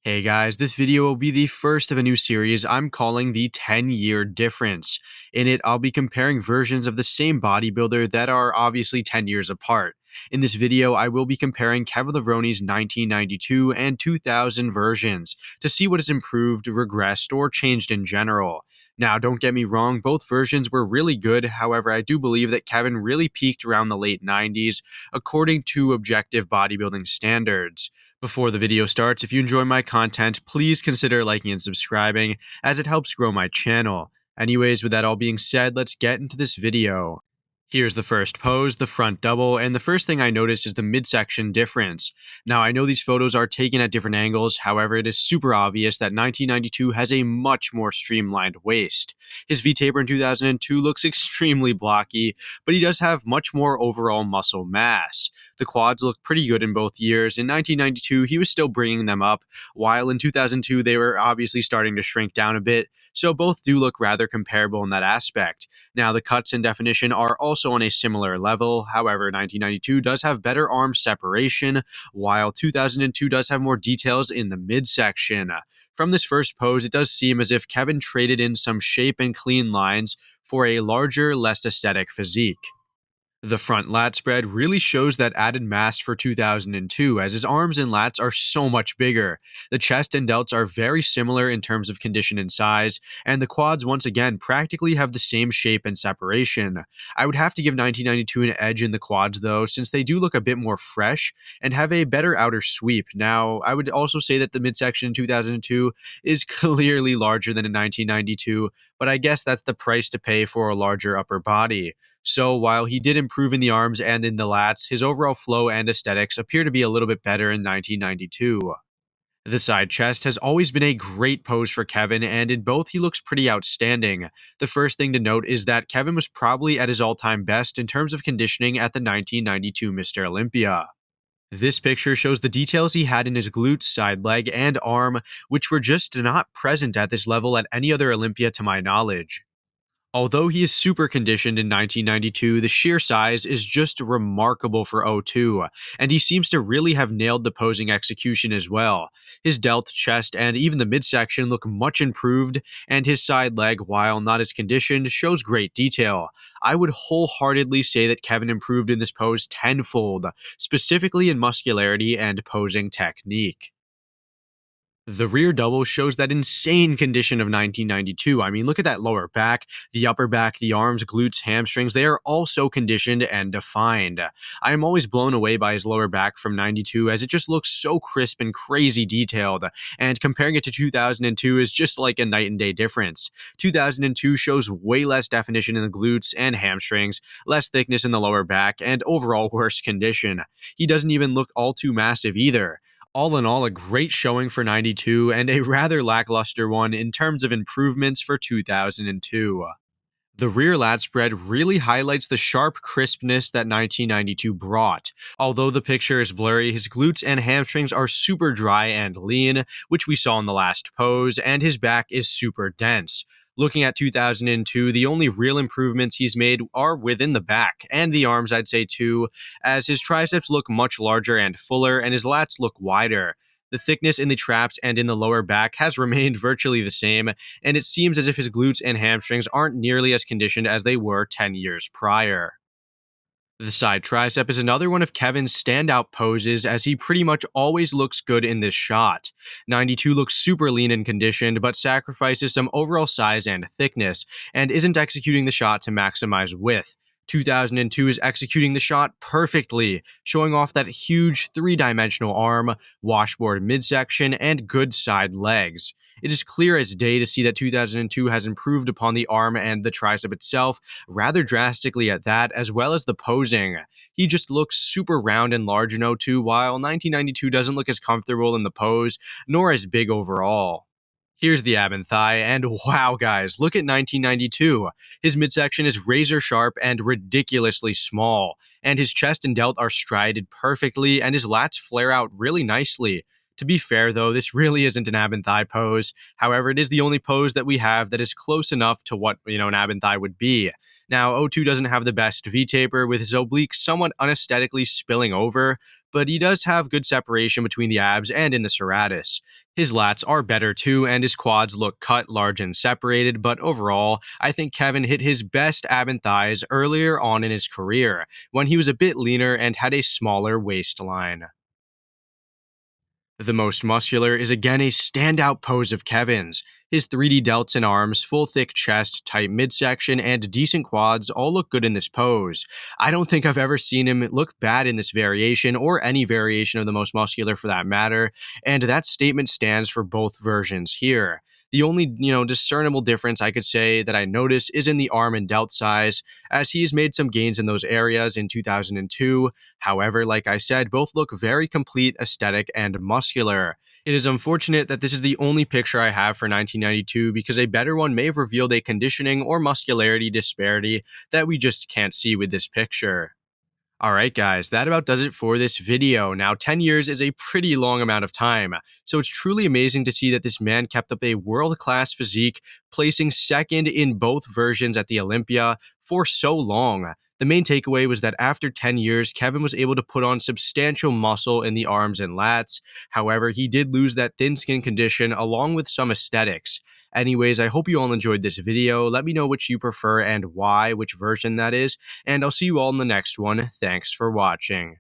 Hey guys, this video will be the first of a new series I'm calling the 10-year difference. In it, I'll be comparing versions of the same bodybuilder that are obviously 10 years apart. In this video, I will be comparing Kevin Levrone's 1992 and 2000 versions to see what has improved, regressed, or changed in general. Now, don't get me wrong, both versions were really good. However, I do believe that Kevin really peaked around the late 90s, according to objective bodybuilding standards. Before the video starts, if you enjoy my content, please consider liking and subscribing, as it helps grow my channel. Anyways, with that all being said, let's get into this video. Here's the first pose, the front double, and the first thing I noticed is the midsection difference. Now, I know these photos are taken at different angles, however, it is super obvious that 1992 has a much more streamlined waist. His V-taper in 2002 looks extremely blocky, but he does have much more overall muscle mass. The quads look pretty good in both years. In 1992, he was still bringing them up, while in 2002, they were obviously starting to shrink down a bit, so both do look rather comparable in that aspect. Now, the cuts and definition are also on a similar level. However, 1992 does have better arm separation, while 2002 does have more details in the midsection. From this first pose, it does seem as if Kevin traded in some shape and clean lines for a larger, less aesthetic physique. The front lat spread really shows that added mass for 2002, as his arms and lats are so much bigger. The chest and delts are very similar in terms of condition and size, and the quads once again practically have the same shape and separation. I would have to give 1992 an edge in the quads though, since they do look a bit more fresh and have a better outer sweep. Now, I would also say that the midsection in 2002 is clearly larger than in 1992, but I guess that's the price to pay for a larger upper body. So while he did improve in the arms and in the lats, his overall flow and aesthetics appear to be a little bit better in 1992. The side chest has always been a great pose for Kevin, and in both he looks pretty outstanding. The first thing to note is that Kevin was probably at his all-time best in terms of conditioning at the 1992 Mr. Olympia. This picture shows the details he had in his glutes, side leg, and arm, which were just not present at this level at any other Olympia to my knowledge. Although he is super conditioned in 1992, the sheer size is just remarkable for '02, and he seems to really have nailed the posing execution as well. His delt, chest, and even the midsection look much improved, and his side leg, while not as conditioned, shows great detail. I would wholeheartedly say that Kevin improved in this pose tenfold, specifically in muscularity and posing technique. The rear double shows that insane condition of 1992. I mean, look at that lower back, the upper back, the arms, glutes, hamstrings. They are all so conditioned and defined. I am always blown away by his lower back from 92 as it just looks so crisp and crazy detailed. And comparing it to 2002 is just like a night and day difference. 2002 shows way less definition in the glutes and hamstrings, less thickness in the lower back, and overall worse condition. He doesn't even look all too massive either. All in all, a great showing for 92 and a rather lackluster one in terms of improvements for 2002. The rear lat spread really highlights the sharp crispness that 1992 brought. Although the picture is blurry, his glutes and hamstrings are super dry and lean, which we saw in the last pose, and his back is super dense. Looking at 2002, the only real improvements he's made are within the back, and the arms I'd say too, as his triceps look much larger and fuller, and his lats look wider. The thickness in the traps and in the lower back has remained virtually the same, and it seems as if his glutes and hamstrings aren't nearly as conditioned as they were 10 years prior. The side tricep is another one of Kevin's standout poses, as he pretty much always looks good in this shot. 92 looks super lean and conditioned, but sacrifices some overall size and thickness, and isn't executing the shot to maximize width. 2002 is executing the shot perfectly, showing off that huge three-dimensional arm, washboard midsection, and good side legs. It is clear as day to see that 2002 has improved upon the arm and the tricep itself rather drastically at that, as well as the posing. He just looks super round and large in '02, while 1992 doesn't look as comfortable in the pose, nor as big overall. Here's the ab and thigh, and wow guys, look at 1992. His midsection is razor sharp and ridiculously small, and his chest and delt are striated perfectly, and his lats flare out really nicely. To be fair, though, this really isn't an ab and thigh pose. However, it is the only pose that we have that is close enough to what, an ab and thigh would be. Now, O2 doesn't have the best V taper, with his obliques somewhat unesthetically spilling over, but he does have good separation between the abs and in the serratus. His lats are better too, and his quads look cut, large, and separated, but overall, I think Kevin hit his best ab and thighs earlier on in his career, when he was a bit leaner and had a smaller waistline. The most muscular is again a standout pose of Kevin's. His 3D delts and arms, full thick chest, tight midsection, and decent quads all look good in this pose. I don't think I've ever seen him look bad in this variation, or any variation of the most muscular for that matter, and that statement stands for both versions here. The only, discernible difference I could say that I notice is in the arm and delt size, as he's made some gains in those areas in 2002. However, like I said, both look very complete, aesthetic, and muscular. It is unfortunate that this is the only picture I have for 1992 because a better one may have revealed a conditioning or muscularity disparity that we just can't see with this picture. Alright guys, that about does it for this video. Now 10 years is a pretty long amount of time, so it's truly amazing to see that this man kept up a world-class physique, placing second in both versions at the Olympia for so long. The main takeaway was that after 10 years, Kevin was able to put on substantial muscle in the arms and lats. However, he did lose that thin skin condition along with some aesthetics. Anyways, I hope you all enjoyed this video. Let me know which you prefer and why, which version that is, and I'll see you all in the next one. Thanks for watching.